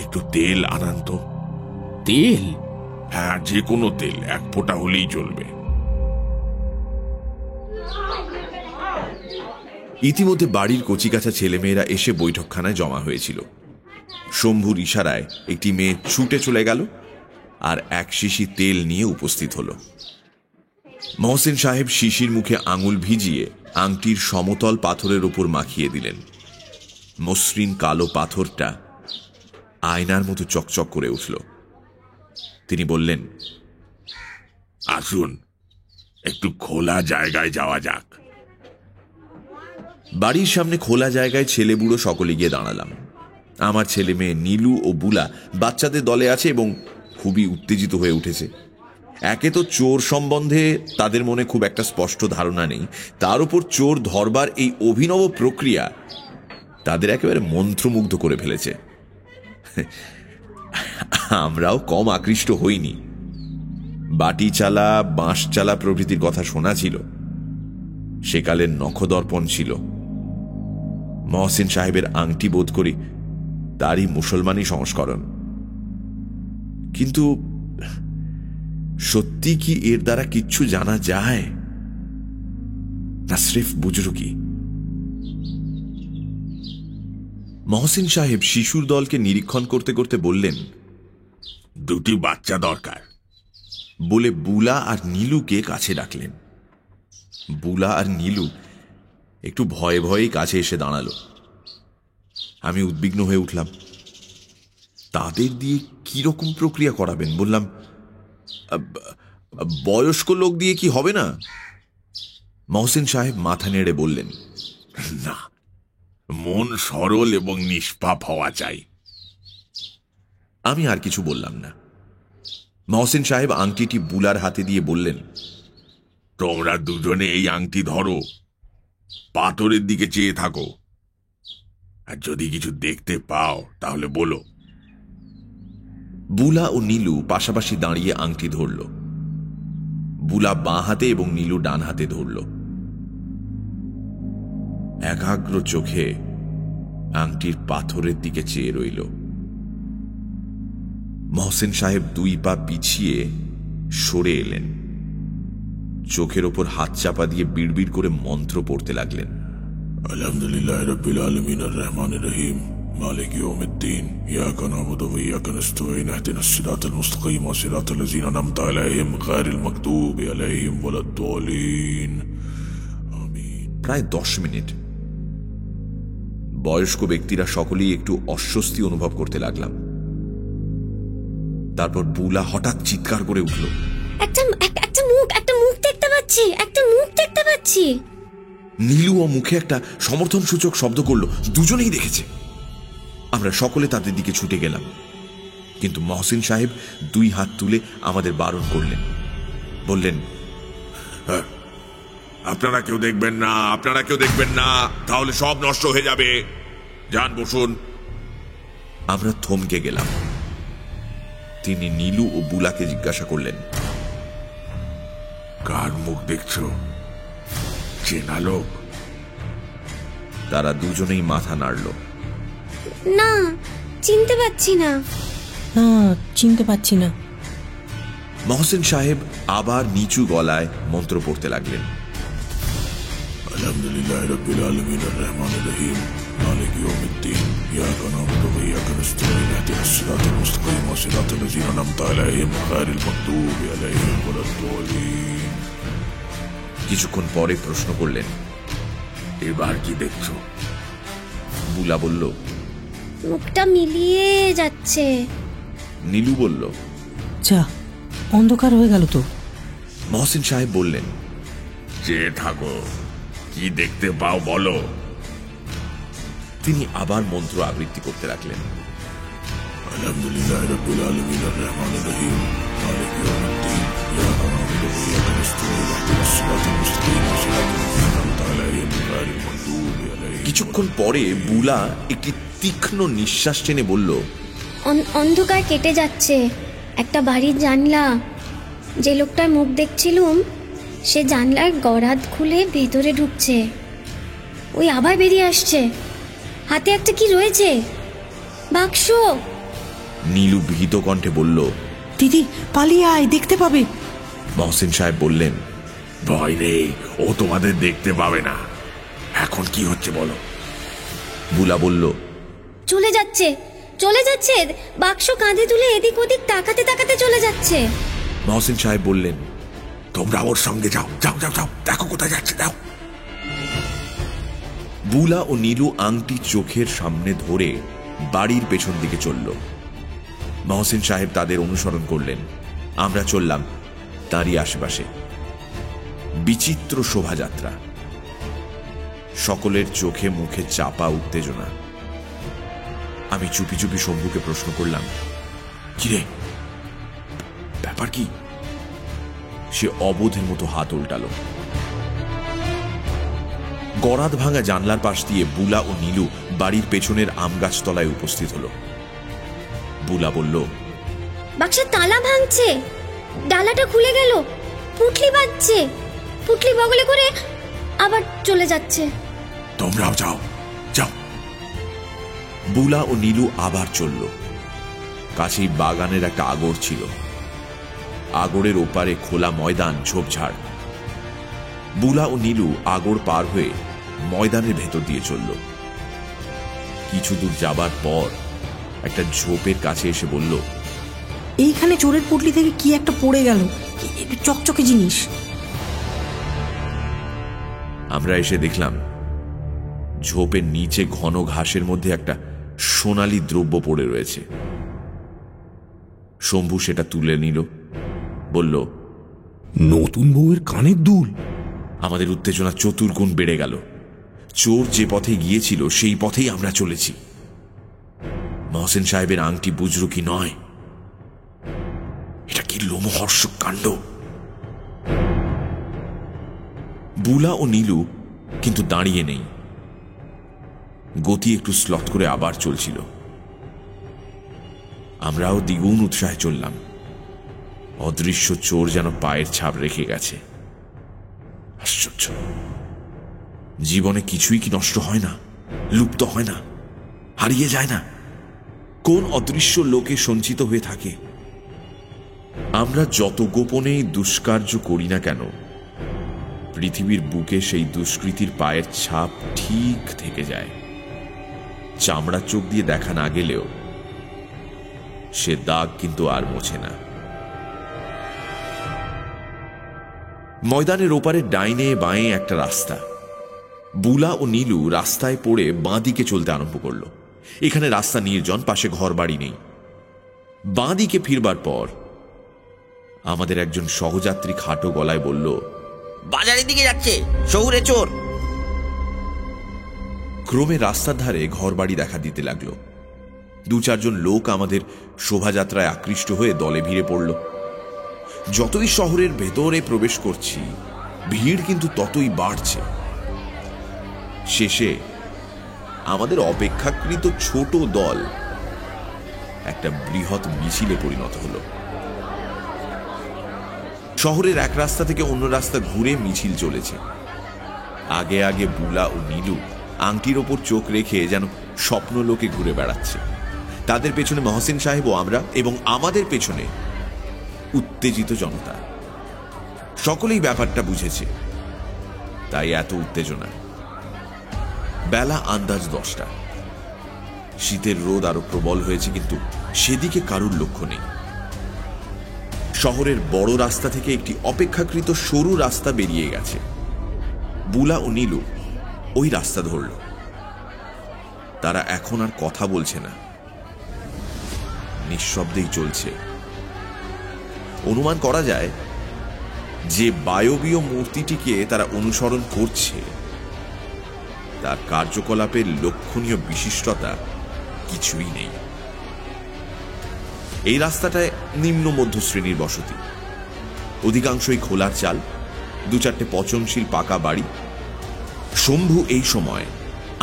একটু তেল আনান তো। তেল? হ্যাঁ, যে কোনো তেল, 1 ফোঁটা হলেই চলবে। ইতিমধ্যে বাড়ির কচিকাঁচা ছেলেমেয়েরা এসে বৈঠকখানায় জমা হয়েছিল। শম্ভুর ইশারায় একটি মেয়ে ছুটে চলে গেল আর এক শিশি তেল নিয়ে উপস্থিত হল। মহসিন সাহেব শিশির মুখে আঙুল ভিজিয়ে আংটির সমতল পাথরের উপর মাখিয়ে দিলেন। মসৃণ কালো পাথরটা আয়নার মতো চকচক করে উঠল। তিনি বললেন, আসুন, একটু খোলা জায়গায় যাওয়া যাক। বাড়ির সামনে খোলা জায়গায় ছেলে বুড়ো সকলে গিয়ে দাঁড়ালাম। আমার ছেলে মেয়ে নীলু ও বুলা বাচ্চাদের দলে আছে এবং খুবই উত্তেজিত হয়ে উঠেছে। একে তো চোর সম্বন্ধে তাদের মনে খুব একটা স্পষ্ট ধারণা নেই, তার উপর চোর ধরবার এই অভিনব প্রক্রিয়া তাদের একেবারে মন্ত্রমুগ্ধ করে ফেলেছে। আমরাও কম আকৃষ্ট হইনি। বাটি চালা, বাঁশ চালা প্রভৃতির কথা শোনা ছিল। সেকালের নখদর্পণ ছিল। মহসিন সাহেবের আংটি বোধ করি তারই মুসলমানি সংস্করণ। কিন্তু সত্যি কি এর দ্বারা কিচ্ছু জানা যায়, না স্রেফ বুজরুকি? মহসিন সাহেব শিশুর দলকে নিরীক্ষণ করতে করতে বললেন, দুটি বাচ্চা দরকার বলে বুলা আর নীলুকে কাছে ডাকলেন। বুলা আর নীলু একটু ভয়ে ভয়ে কাছে এসে দাঁড়ালো। আমি উদ্বিগ্ন হয়ে উঠলাম। তাদের দিয়ে কিরকম প্রক্রিয়া করাবেন? বললাম, বয়স্ক লোক দিয়ে কি হবে না? মহসিন সাহেব মাথা নেড়ে বললেন, না, মন সরল এবং নিষ্পাপ হওয়া চাই। আমি আর কিছু বললাম না। মহসিন সাহেব আংটিটি বুলার হাতে দিয়ে বললেন, তোমরা দুজনে এই আংটি ধরো, পাথরের দিকে চেয়ে থাকো, আর যদি কিছু দেখতে পাও তাহলে বলো। বুলা ও নীলু পাশাপাশি দাঁড়িয়ে আংটি ধরল। বুলা বাঁ হাতে এবং নীলু ডান হাতে ধরল। একাগ্র চোখে আংটির পাথরের দিকে চেয়ে রইল। মহসিন সাহেব 2 পা পিছিয়ে সরে এলেন। চোখের ওপর হাত চাপা দিয়ে বিড়বিড় করে মন্ত্র পড়তে লাগলেন। আলহামদুলিল্লাহ রাব্বিল আলামিন আর রহমানির রহিম মালিক ইয়াউমিদ্দিন ইয়াকা না'বুদু ওয়া ইয়াকা নাস্তাঈন ইহদিনাস সিরাতাল মুস্তাকিম সিরাতাল লাযিনা আন'আমতা আলাইহিম গায়রিল মাগদুবি আলাইহিম ওয়ালাদ-দালিন। আমিন। প্রায় 10 মিনিট। বয়স্ক ব্যক্তিরা সকলেই একটু অস্বস্তি অনুভব করতে লাগলাম। তারপর বুলা হঠাৎ চিৎকার করে উঠল, একটা মুখ দেখতে পাচ্ছি, একটা মুখ দেখতে পাচ্ছি। নীলু ও মুখে একটা সমর্থন সূচক শব্দ করলো। দুজনেই দেখেছে। আমরা সকলে তাদের দিকে ছুটে গেলাম, কিন্তু মহসিন সাহেব 2 হাত তুলে আমাদের বারণ করলেন। বললেন, আপনারা কেউ দেখবেন না, আপনারা কেউ দেখবেন না, তাহলে সব নষ্ট হয়ে যাবে। যান, বসুন। আমরা থমকে গেলাম। তিনি নীলু ও বুলাকে জিজ্ঞাসা করলেন, কার মুখ দেখছো? চেনা লোক? তারা দুজনেই মাথা নাড়ল। না, চিনতে পাচ্ছি না। না, চিনতে পাচ্ছি না। মহসিন সাহেব আবার নিচু গলায় মন্ত্র পড়তে লাগলেন। আলহামদুলিল্লাহ রাব্বিল আলামিন আর রহমানির রহিম মালিক ইয়াউমিদ্দিন ইয়াকা না'বুদু ওয়া ইয়াকা নাস্তাঈন ইহদিনাস সিরাতাল মুস্তাকিম সিরাতাল লাযিনা আন'আমতা আলাইহিম গায়রিল মাগদুবি আলাইহিম ওয়ালাদ-দালিন। কিছুক্ষণ পরে প্রশ্ন করলেন, এবার কি দেখছো? বুলা বলল, মুখটা মিলিয়ে যাচ্ছে। নীলু বলল, যা, অন্ধকার হয়ে গেল তো। মহসিন সাহেব বললেন, চেয়ে থাকো, কি দেখতে পাও বলো। তিনি আবার মন্ত্র আবৃত্তি করতে লাগলেন। আলহামদুলিল্লাহ রাব্বিল আলামিন আর রহমানির রহিম মালিক ইয়াউমিদ্দিন ইয়াকা না'বুদু ওয়া ইয়াকা নাস্তাঈন ইহদিনাস সিরাতাল মুস্তাকিম সিরাতাল লাযিনা আন'আমতা আলাইহিম গায়রিল মাগদুবি আলাইহিম। কিছুক্ষণ পরে বুলা একটি তীক্ষ্ণ নিঃশ্বাস টেনে বলল, অন্ধকার কেটে যাচ্ছে। একটা বাড়ির জানলা, যে লোকটার মুখ দেখছিলুম সে জানলার গরাদ খুলে ভেতরে ঢুকছে। ওই আবার বেরিয়ে আসছে। হাতে একটা কি রয়েছে, বাক্স। নীলু ভীত কণ্ঠে বলল, দিদি, পালিয়ে আয়, দেখতে পাবে। মহসিন সাহেব বললেন, ভয় নেই, ও তোমাদের দেখতে পাবে না। এখন কি হচ্ছে বলো? বুলা বলল, চলে যাচ্ছে, চলে যাচ্ছে, বাক্স কাঁধে তুলে এদিক ওদিক তাকাতে তাকাতে চলে যাচ্ছে। মহসিন সাহেব বললেন, তোমরা ওর সঙ্গে যাও, যাও যাও যাও, দেখো কোথায় যাচ্ছে, দাও। বুলা ও নীলু আংটি চোখের সামনে ধরে বাড়ির পেছন দিকে চলল। মহসিন সাহেব তাদের অনুসরণ করলেন। আমরা চললাম তারই আশেপাশে। বিচিত্র শোভাযাত্রা, সকলের চোখে মুখে চাপা উত্তেজনা। আমি চুপি চুপি শম্ভুকে প্রশ্ন করলাম, কিরে, ব্যাপার কি? সে অবোধের মতো হাত উল্টালো। গরাদ ভাঙা জানলার পাশ দিয়ে বুলা ও নীলু বাড়ির পেছনের আম গাছ তলায় উপস্থিত হলো। বুলা বলল, বাক্সের তালা ভাঙছে, ডালাটা খুলে গেল, পুটলি বাজছে, পুটলি বগলে করে আবার চলে যাচ্ছে। তোমরাও যাও, যাও। বুলা ও নীলু আবার চলল। কাছেই বাগানের একটা আগর ছিল। আগরের ওপারে খোলা ময়দান, ঝোপঝাড়। বুলা ও নীলু আগর পার হয়ে ময়দানের ভেতর দিয়ে চলল। কিছু দূর যাবার পর একটা ঝোপের কাছে এসে বলল, এইখানে চোরের পুটলি থেকে কি একটা পড়ে গেল, চকচকে জিনিস। আমরা এসে দেখলাম ঝোপের নিচে ঘন ঘাসের মধ্যে একটা সোনালী দ্রব্য পড়ে রয়েছে। শম্ভু সেটা তুলে নিল, বলল, নতুন বউয়ের কানের দুল। আমাদের উত্তেজনা চতুর্গুণ বেড়ে গেল। চোর যে পথে গিয়েছিল সেই পথেই আমরা চলেছি। মহসিন সাহেবের আংটি বুজরুকি নয়, এটা কি লোমহর্ষক কাণ্ড! বুলা ও নীলু কিন্তু দাঁড়িয়ে নেই, গতি একটু স্লথ করে আবার চলছিল। আমরাও দ্বিগুণ উৎসাহে চললাম। অদৃশ্য চোর যেন পায়ের ছাপ রেখে গেছে। আশ্চর্য, জীবনে কিছুই কি নষ্ট হয় না, লুপ্ত হয় না, হারিয়ে যায় না? কোন অদৃশ্য লোকে সঞ্চিত হয়ে থাকে? আমরা যত গোপনে দুষ্কার্য করি না কেন, পৃথিবীর বুকে সেই দুষ্কৃতির পায়ের ছাপ ঠিক থেকে যায়। চামড়া চোখ দিয়ে দেখা না গেলেও সে দাগ কিন্তু আর মোছে না। ময়দানের ওপারে ডাইনে বাঁয়ে একটা রাস্তা। বুলা ও নীলু রাস্তায় পড়ে বাঁ দিকে চলতে আরম্ভ করল। এখানে রাস্তা নির্জন, পাশে ঘর বাড়ি নেই। বাঁ দিকে ফিরবার পর আমাদের একজন সহযাত্রী খাটো গলায় বলল, বাজারের দিকে যাচ্ছে, শহুরে চোর। ক্রমে রাস্তার ধারে ঘর বাড়ি দেখা দিতে লাগলো। দু চারজন লোক আমাদের শোভাযাত্রায় আকৃষ্ট হয়ে দলে ভিড়ে পড়ল। যতই শহরের ভেতরে প্রবেশ করছি, ভিড় কিন্তু ততই বাড়ছে। শেষে আমাদের অপেক্ষাকৃত ছোট দল একটা বৃহৎ মিছিলে পরিণত হলো। শহরের এক রাস্তা থেকে অন্য রাস্তা ঘুরে মিছিল চলেছে। আগে আগে বুলা ও নীলু আংটির ওপর চোখ রেখে যেন স্বপ্ন লোকে ঘুরে বেড়াচ্ছে। তাদের পেছনে মহসিন সাহেব ও আমরা, এবং আমাদের পেছনে উত্তেজিত জনতা। সকলেই ব্যাপারটা বুঝেছে, তাই এত উত্তেজনা। বেলা আন্দাজ 10টা। শীতের রোদ আরো প্রবল হয়েছে, কিন্তু সেদিকে কারুর লক্ষ্য নেই। শহরের বড় রাস্তা থেকে একটি অপেক্ষাকৃত সরু রাস্তা বেরিয়ে গেছে। বুলা ও নীলু ওই রাস্তা ধরল। তারা এখন আর কথা বলছে না, নিঃশব্দেই চলছে। অনুমান করা যায় যে বায়বীয় মূর্তিটিকে তারা অনুসরণ করছে, তার কার্যকলাপের লক্ষণীয় বিশিষ্টতা কিছুই নেই। এই রাস্তাটায় নিম্ন মধ্য শ্রেণীর বসতি, অধিকাংশই খোলার চাল, দু চারটে পচনশীল পাকা বাড়ি। শম্ভু এই সময়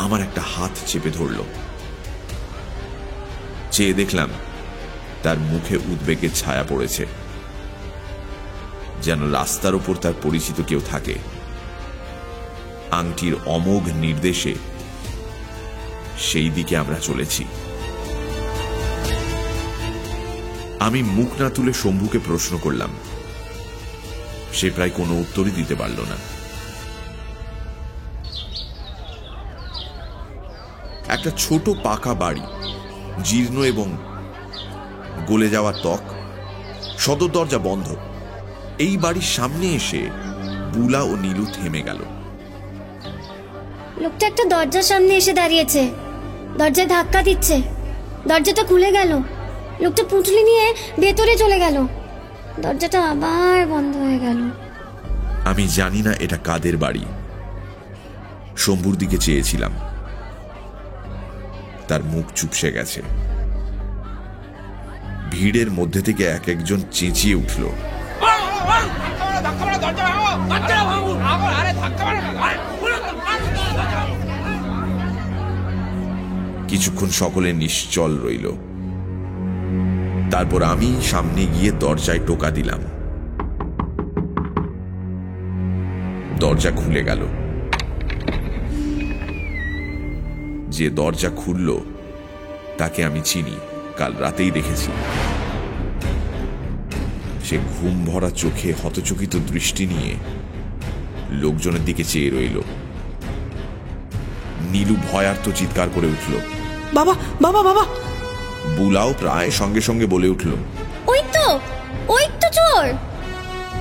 আমার একটা হাত চেপে ধরল। চেয়ে দেখলাম তার মুখে উদ্বেগের ছায়া পড়েছে, যেন রাস্তার ওপর তার পরিচিত কেউ থাকে। আংটির অমোঘ নির্দেশে সেই দিকে আমরা চলেছি। আমি মুখ না তুলে শম্ভুকে প্রশ্ন করলাম। সে প্রায় কোনো উত্তরই দিতে পারল না। একটা ছোট পাকা বাড়ি, জীর্ণ এবং গলে যাওয়া ত্বক, সদর দরজা বন্ধ। এই বাড়ির সামনে এসে বুলা ও নীলু থেমে গেল। লোকটা একটা দরজার সামনে এসে দাঁড়িয়েছে, দরজায় ধাক্কা দিচ্ছে, দরজাটা খুলে গেল। লোকটা পুঁটলি নিয়ে ভেতরে চলে গেল, দরজাটা আবার বন্ধ হয়ে গেল। আমি জানি না এটা কাদের বাড়ি। শম্ভুর দিকে চেয়েছিলাম, তার মুখ চুপসে গেছে। ভিড়ের মধ্যে থেকে এক একজন চেঁচিয়ে উঠল, কিছুক্ষণ সকলে নিশ্চল রইল। তারপর আমি সামনে গিয়ে দরজায় টোকা দিলাম। দরজা খুলে গেল। যে দরজা খুলল তাকে আমি চিনি, কাল রাতেই দেখেছি। সে ঘুম ভরা চোখে হতচকিত দৃষ্টি নিয়ে লোকজনের দিকে চেয়ে রইল। নীলু ভয়ার্ত চিৎকার করে উঠল, বাবা বাবা বাবা। বুলাও প্রায় সঙ্গে সঙ্গে বলে উঠল, ওই তো চোর।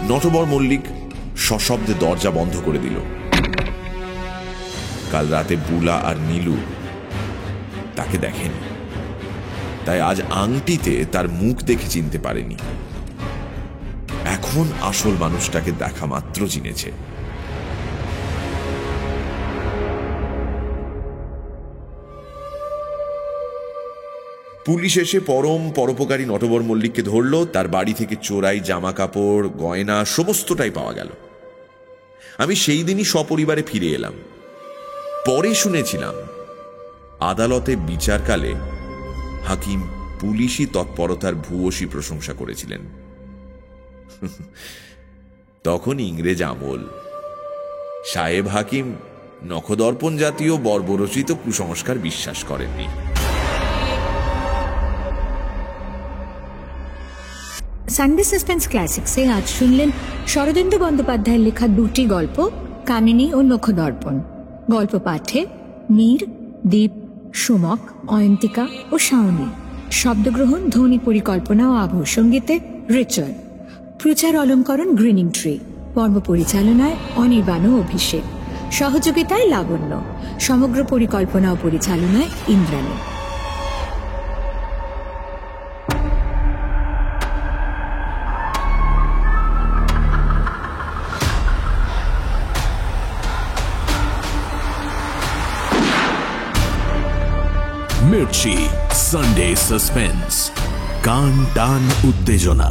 নটবর মল্লিক সশব্দে দরজা বন্ধ করে দিল। কাল রাতে বুলা আর নীলু তাকে দেখেনি, তাই আজ আংটিতে তার মুখ দেখে চিনতে পারেনি। এখন আসল মানুষটাকে দেখা মাত্র চিনেছে। পুলিশ এসে পরম পরোপকারী নটবর মল্লিককে ধরল। তার বাড়ি থেকে চোরাই জামা কাপড়, গয়না সমস্তটাই পাওয়া গেল। আমি সেই দিনই সপরিবারে ফিরে এলাম। পরে শুনেছিলাম আদালতে বিচারকালে হাকিম পুলিশি তৎপরতার ভূয়সী প্রশংসা করেছিলেন। তখন ইংরেজ আমল। সাহেব হাকিম নখদর্পণ জাতীয় বর্বরচিত কুসংস্কার বিশ্বাস করেননি। সানডে সাসপেন্স ক্লাসিক্সে আজ শুনলেন শরদিন্দু বন্দ্যোপাধ্যায়ের লেখা দুটি গল্প, কামিনী ও নখদর্পণ। গল্প পাঠে মীর, দীপ, সুমক, অয়ন্তিকা ও শাওনী। শব্দগ্রহণ, ধ্বনি পরিকল্পনা ও আবহ সঙ্গীতে রিচার্ড। প্রচার অলঙ্করণ গ্রিনিং ট্রি। পর্ব পরিচালনায় অনির্বাণ ও অভিষেক। সহযোগিতায় লাবণ্য। সমগ্র পরিকল্পনা ও পরিচালনায় ইন্দ্রাণী। মির্চি সানডে সাসপেন্স, কান টান উত্তেজনা।